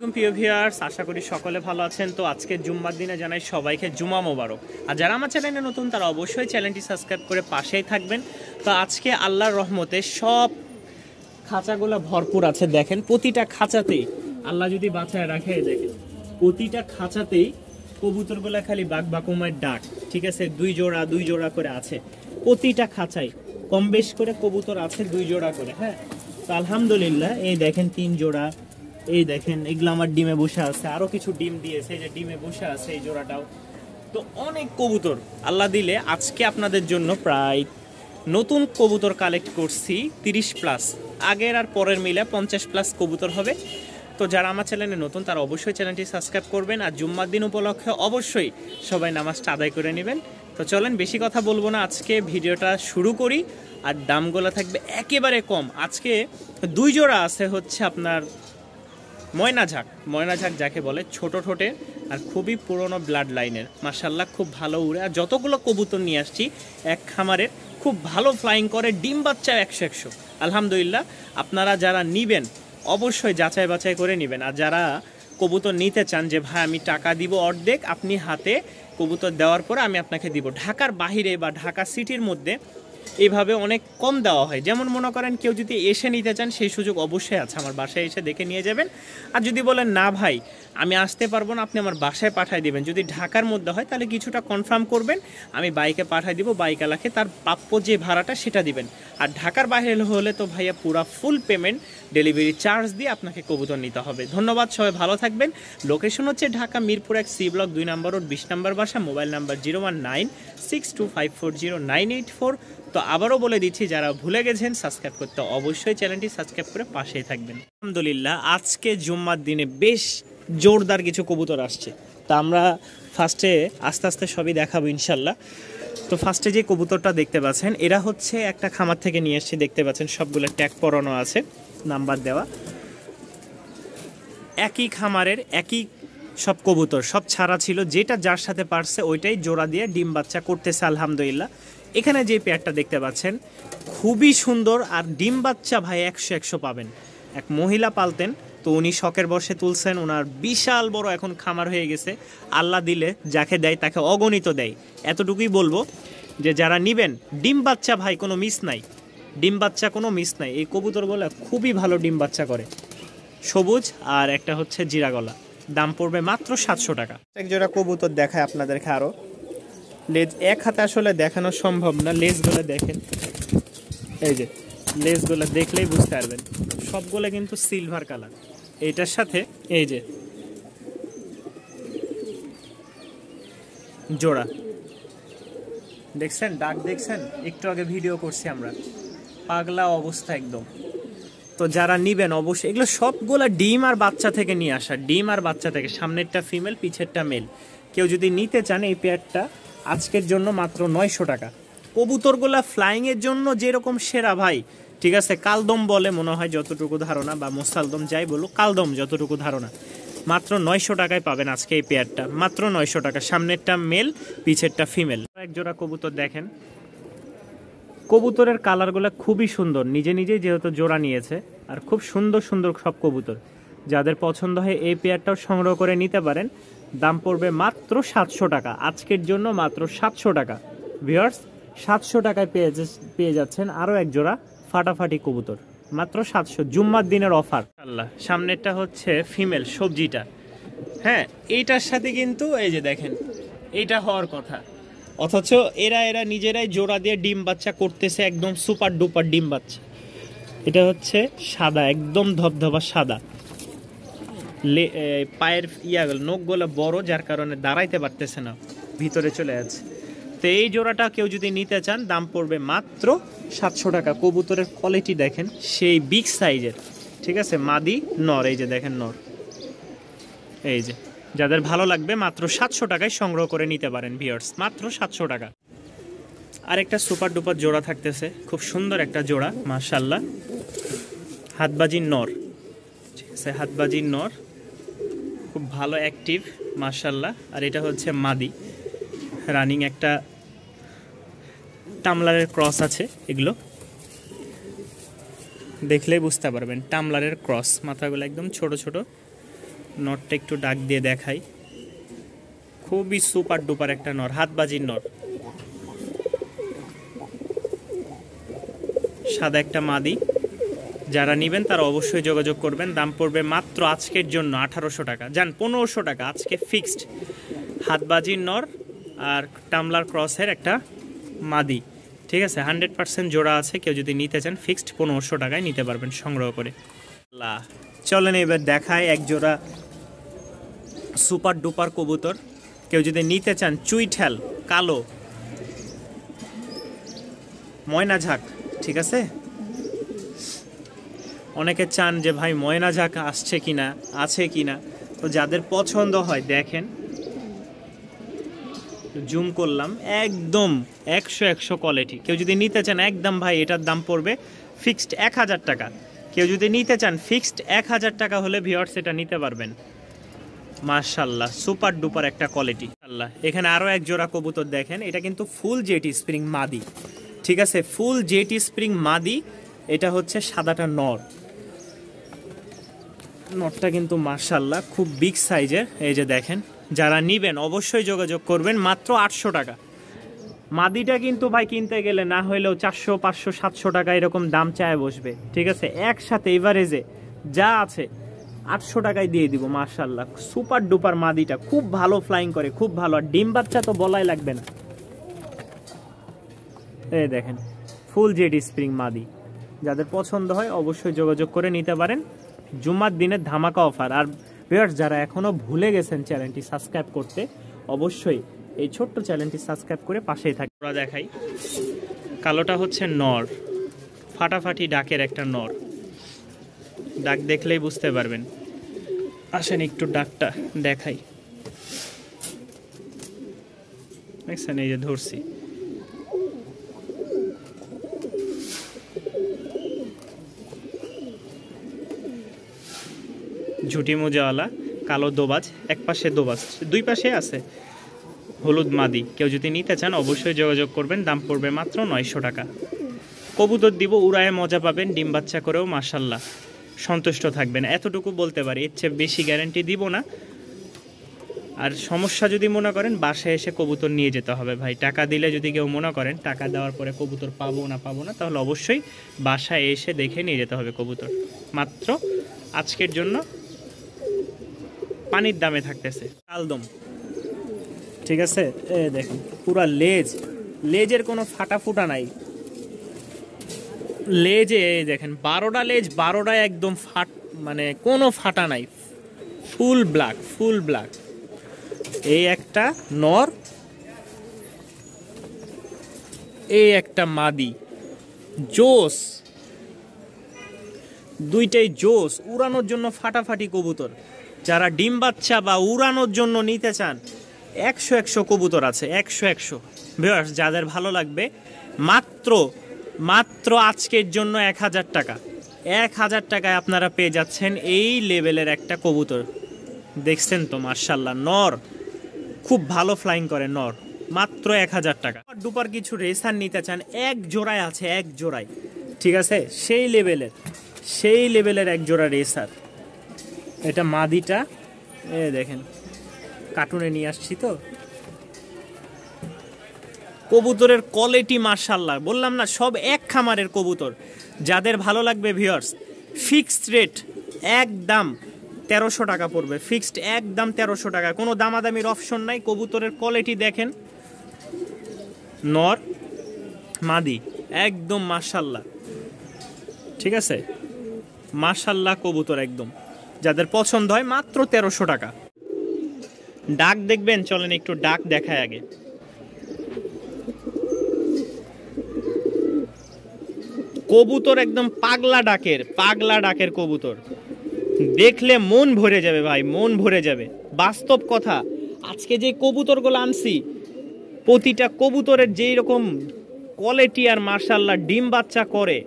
প্রিয় ভিউয়ার্স, আশা করি সকলে ভালো আছেন। তো আজকে জুম্মার দিনে জানাই সবাইকে জুমা মোবারক। আর যারা আমার চ্যানেলে নতুন তারা অবশ্যই চ্যানেলটি সাবস্ক্রাইব করে পাশেই থাকবেন। তো আজকে আল্লাহর রহমতে সব খাঁচাগুলো ভরপুর আছে। দেখেন প্রতিটা খাঁচাতেই আল্লাহ যদি বাঁচায় রাখে, দেখেন প্রতিটা খাঁচাতেই কবুতরগুলো খালি বাকবাকুমের ডাক, ঠিক আছে, দুই জোড়া করে আছে। প্রতিটা খাঁচাই কম বেশ করে কবুতর আছে, দুই জোড়া করে। হ্যাঁ, তো আলহামদুলিল্লাহ এই দেখেন 3 জোড়া, এই দেখেন এগুলো আমার ডিমে বসে আছে, আরো কিছু ডিম দিয়েছে, এই যে ডিমে বসে আছে এই জোড়াটাও। তো অনেক কবুতর আল্লাহ দিলে আজকে আপনাদের জন্য প্রায় নতুন কবুতর কালেক্ট করছি 30+, আগের আর পরের মিলে 50+ কবুতর হবে। তো যারা আমার চ্যানেলে নতুন তারা অবশ্যই চ্যানেলটি সাবস্ক্রাইব করবেন। আর জুম্মার দিন উপলক্ষে অবশ্যই সবাই নামাজটা আদায় করে নেবেন। তো চলেন বেশি কথা বলবো না, আজকে ভিডিওটা শুরু করি। আর দামগুলো থাকবে একেবারে কম। আজকে 2 জোড়া আছে হচ্ছে আপনার ময়নাঝাক যাকে বলে, ছোট ঠোঁটে আর খুবই পুরনো ব্লাড লাইনের, মাশাল্লাহ খুব ভালো উড়ে। আর যতগুলো কবুতর নিয়ে আসছি এক খামারের, খুব ভালো ফ্লাইং করে, ডিম বাচ্চা 100 আলহামদুলিল্লাহ। আপনারা যারা নিবেন অবশ্যই যাচাই বাছাই করে নেবেন। আর যারা কবুতর নিতে চান যে ভাই আমি টাকা দিব অর্ধেক, আপনি হাতে কবুতর দেওয়ার পরে আমি আপনাকে দিব, ঢাকার বাহিরে বা ঢাকা সিটির মধ্যে এইভাবে অনেক কম দেওয়া হয়। যেমন মনে করেন কেউ যদি এসে নিতে চান সেই সুযোগ অবশ্যই আছে, আমার বাসায় এসে দেখে নিয়ে যাবেন। আর যদি বলেন না ভাই আমি আসতে পারবো না, আপনি আমার বাসায় পাঠিয়ে দিবেন। যদি ঢাকার মধ্যে হয় তাহলে কিছুটা কনফার্ম করবেন, আমি বাইকে পাঠিয়ে দিব, বাইকালাকে তার প্রাপ্য যে ভাড়াটা সেটা দিবেন। আর ঢাকার বাইরে হলে তো ভাইয়া পুরা ফুল পেমেন্ট ডেলিভারি চার্জ দিয়ে আপনাকে কবুতর নিতে হবে। ধন্যবাদ, সবাই ভালো থাকবেন। লোকেশন হচ্ছে ঢাকা মিরপুর 1 সি ব্লক 2 নম্বর রোড 20 নম্বর বাসা। মোবাইল নাম্বার 01962540 তো আবারও বলে দিচ্ছি, যারা ভুলে গেছেন সাবস্ক্রাইব করতে অবশ্যই চ্যানেলটি সাবস্ক্রাইব করে পাশেই থাকবেন। আলহামদুলিল্লাহ আজকে জুম্মার দিনে বেশ জোরদার কিছু কবুতর আসছে। তা আমরা ফার্স্টে আস্তে আস্তে সবই দেখাবো ইনশাল্লাহ। তো ফার্স্টে যে কবুতরটা দেখতে পাচ্ছেন এরা হচ্ছে একটা খামার থেকে নিয়ে এসেছি, দেখতে পাচ্ছেন সবগুলো ট্যাগ পরানো আছে, নাম্বার দেওয়া। একই খামারের একই সব কবুতর, সব ছাড়া ছিল, যেটা যার সাথে পারছে ওইটাই জোড়া দিয়ে ডিম বাচ্চা করতেছে আলহামদুলিল্লাহ। এখানে যে পেয়ারটা দেখতে পাচ্ছেন খুবই সুন্দর, আর ডিম বাচ্চা ভাই 100 পাবেন। এক মহিলা পালতেন, তো উনি শখের বসে তুলছেন, ওনার বিশাল বড় এখন খামার হয়ে গেছে। আল্লাহ দিলে যাকে দেয় তাকে অগণিত দেয়। এতটুকুই বলবো যে যারা নিবেন ডিম বাচ্চা ভাই কোনো মিস নাই, ডিম বাচ্চা কোনো মিস নাই। এই কবুতরগুলো খুবই ভালো ডিম বাচ্চা করে, সবুজ আর একটা হচ্ছে জিরা গলা। দাম পড়বে মাত্র 700 টাকা। এক জোড়া কবুতর দেখায় আপনাদেরকে আরো। লেজ এক হাতে আসলে দেখানো সম্ভব না, লেজগুলো দেখেন, এই যে লেজগুলো দেখলেই বুঝতে পারবেন। সবগুলো কিন্তু সিলভার কালার। এইটার সাথে এই যে জোড়া দেখছেন, ডাক দেখছেন, একটু আগে ভিডিও করছি আমরা, পাগলা অবস্থা একদম। তো যারা নিবেন অবশ্যই, এগুলো সবগুলা ডিম আর বাচ্চা থেকে নিয়ে আসা, ডিম আর বাচ্চা থেকে, সামনেরটা ফিমেল পিছেরটা মেল। কেউ যদি নিতে চান এই পেয়ারটা আজকের জন্য মাত্র 900 টাকা। কবুতরগুলা ফ্লাইংয়ের জন্য যেরকম সেরা ভাই, ঠিক আছে, কালদম বলে মনে হয় যতটুকু ধারণা, বা মোসালদম যাই বলো, কালদম যতটুকু ধারণা, মাত্র 900 টাকায় পাবেন আজকে এই পেয়ারটা, মাত্র 900 টাকা। সামনেরটা মেল পিছেরটা ফিমেল। এক জোড়া কবুতর দেখেন, কবুতরের কালারগুলো খুবই সুন্দর, নিজে নিজেই যেহেতু জোড়া নিয়েছে, আর খুব সুন্দর সুন্দর সব কবুতর। যাদের পছন্দ হয় এই পেয়ারটাও সংগ্রহ করে নিতে পারেন। দাম পড়বে মাত্র 700 টাকা আজকের জন্য, মাত্র 700 টাকা। ভিউয়ার্স 700 টাকায় পেয়ে যাচ্ছেন আরও এক জোড়া ফাটাফাটি কবুতর, মাত্র 700, জুম্মার দিনের অফার। আল্লাহ, সামনেরটা হচ্ছে ফিমেল সবজিটা। হ্যাঁ, এইটার সাথে কিন্তু এই যে দেখেন এইটা হওয়ার কথা, অথচ এরা নিজেরাই জোড়া দিয়ে ডিম বাচ্চা করতেছে, একদম সুপার ডুপার ডিম বাচ্চা। এটা হচ্ছে সাদা, একদম ধবধবা সাদা, পায়ের নখগুলো বড়, যার কারণে দাঁড়াইতে পারতেছে না, ভিতরে চলে যাচ্ছে। তো এই জোড়াটা কেউ যদি নিতে চান দাম পড়বে মাত্র 700 টাকা। কবুতরের কোয়ালিটি দেখেন, সেই বিগ সাইজের, ঠিক আছে, মাদি নর, এই যে দেখেন নর, এই যে যাদের ভালো লাগবে মাত্র 700 টাকায় সংগ্রহ করে নিতে পারেন ভিউয়ার্স, মাত্র 700 টাকা। আরেকটা সুপার ডুপার জোড়া থাকতেছে, খুব সুন্দর একটা জোড়া মাশাআল্লাহ, হাতবাজির নর, ঠিক আছে, হাতবাজির নর, খুব ভালো অ্যাক্টিভ মাশাআল্লাহ। আর এটা হচ্ছে মাদি, রানিং একটা টামলারের ক্রস আছে, এগুলো দেখলেই বুঝতে পারবেন টামলারের ক্রস, মাথাগুলো একদম ছোট ছোট, নরটা একটু ডাক দিয়ে দেখাই, খুবই সুপার ডুপার একটা নর, হাতবাজির নর। সাদা একটা মাদি, যারা নেবেন তারা অবশ্যই যোগাযোগ করবেন। দাম পড়বে মাত্র আজকের জন্য 1800 টাকা, যান 1500 টাকা আজকে ফিক্সড। হাতবাজির নর আর টামলার ক্রসের একটা মাদি, ঠিক আছে, 100% জোড়া আছে। কেউ যদি নিতে চান ফিক্সড 1500 টাকায় নিতে পারবেন সংগ্রহ করে। চলেন এবার দেখায় এক জোড়া সুপার ডুপার কবুতর। কেউ যদি নিতে চান চুইঠাল কালো ময়না ঝাঁক, ঠিক আছে। অনেকে চান যে ভাই ময়না ঝাঁক আসছে কিনা, আছে কিনা, তো যাদের পছন্দ হয় দেখেন, জুম করলাম, একদম 100 কোয়ালিটি। কেউ যদি নিতে চান একদম ভাই এটার দাম পড়বে ফিক্সড 1000 টাকা। কেউ যদি নিতে চান ফিক্সড 1000 টাকা হলে ভিউয়ার্স এটা নিতে পারবেন। মাশাআল্লাহ সুপার ডুপার একটা কোয়ালিটি। আল্লাহ, এখানে আরও এক জোড়া কবুতর দেখেন, এটা কিন্তু ফুল জেটি স্প্রিং মাদি, ঠিক আছে, ফুল জেটি স্প্রিং মাদি। এটা হচ্ছে সাদাটা নর, নটটা কিন্তু মাশাআল্লাহ খুব বিগ সাইজের। এই যে দেখেন, যারা নেবেন অবশ্যই যোগাযোগ করবেন, মাত্র 800 টাকা। মাদিটা কিন্তু ভাই কিনতে গেলে না হইলেও 400, 500, 700 টাকা এরকম দাম চায় বসবে, ঠিক আছে। একসাথে এভারেজে যা আছে 800 টাকায় দিয়ে দিব। মাশাআল্লাহ সুপার ডুপার মাদিটা খুব ভালো ফ্লাইং করে, খুব ভালো। আর ডিম বাচ্চা তো বলাই লাগবে না। এই দেখেন ফুল জেড স্প্রিং মাদি, যাদের পছন্দ হয় অবশ্যই যোগাযোগ করে নিতে পারেন। জুম্মার দিনের ধামাকা অফার। আর ভিউয়ার্স যারা এখনও ভুলে গেছেন চ্যানেলটি সাবস্ক্রাইব করতে, অবশ্যই এই ছোট্ট চ্যানেলটি সাবস্ক্রাইব করে পাশেই থাকি। ওরা দেখাই, কালোটা হচ্ছে নর, ফাটাফাটি ডাকের একটা নর, ডাক দেখলেই বুঝতে পারবেন। আসেন একটু ডাকটা দেখাই, দেখছেন, এই যে ধরছি। ঝুটি মোজাওয়ালা কালো দোবাজ, এক পাশে দোবাজ, দুই পাশে আছে হলুদ মাদি। কেউ যদি নিতে চান অবশ্যই যোগাযোগ করবেন। দাম পড়বে মাত্র 900 টাকা। কবুতর দিব, উড়ায়ে মজা পাবেন, ডিম বাচ্চা করেও মাশাআল্লাহ সন্তুষ্ট থাকবেন, এতটুকু বলতে পারি। এর চেয়ে বেশি গ্যারান্টি দিব না। আর সমস্যা যদি মনে করেন বাসায় এসে কবুতর নিয়ে যেতে হবে ভাই। টাকা দিলে যদি কেউ মনে করেন টাকা দেওয়ার পরে কবুতর পাবো না, তাহলে অবশ্যই বাসায় এসে দেখে নিয়ে যেতে হবে কবুতর। মাত্র আজকের জন্য পানির দামে থাকতেছে কালদম, ঠিক আছে। দেখেন পুরা লেজের কোনো ফাটা ফুটা নাই। লেজে দেখেন 12টা লেজ, 12টায় একদম মানে কোনো ফাটা নাই, ফুল ব্ল্যাক। এই একটা নর, এই একটা মাদি, জোস, দুইটাই জোস। উড়ানোর জন্য ফাটাফাটি কবুতর। যারা ডিম বাচ্চা বা উড়ানোর জন্য নিতে চান 100 কবুতর আছে, 100। ভিউয়ার্স যাদের ভালো লাগবে মাত্র আজকের জন্য 1000 টাকা। 1000 টাকায় আপনারা পেয়ে যাচ্ছেন এই লেভেলের একটা কবুতর। দেখছেন তো মাশাআল্লাহ, নর খুব ভালো ফ্লাইং করে নর, মাত্র 1000 টাকা। ডুপার কিছু রেসার নিতে চান, এক জোড়ায় আছে, এক জোড়ায়, ঠিক আছে, সেই লেভেলের এক জোড়া রেসার। এটা মাদিটা, দেখেন কার্টুনে নিয়ে আসছি তো। কবুতরের কোয়ালিটি মাশাআল্লাহ, বললাম না সব এক খামারের কবুতর। যাদের ভালো লাগবে ভিউয়ার্স, ফিক্সড রেট একদম 1300 টাকা পড়বে, ফিক্সড একদম 1300 টাকা, কোনো দামাদামির অপশন নাই। কবুতরের কোয়ালিটি দেখেন, নর মাদি একদম মাশাআল্লাহ, ঠিক আছে, মাশাআল্লাহ কবুতর একদম। যাদের পছন্দ হয় মাত্র 1300 টাকা। ডাক দেখবেন, চলেন একটু ডাক দেখায় আগে। কবুতর একদম পাগলা ডাকের কবুতর, দেখলে মন ভরে যাবে ভাই, মন ভরে যাবে। বাস্তব কথা, আজকে যে কবুতরগুলো আনছি প্রতিটা কবুতরের যেই রকম কোয়ালিটি আর মাশাআল্লাহ ডিম বাচ্চা করে,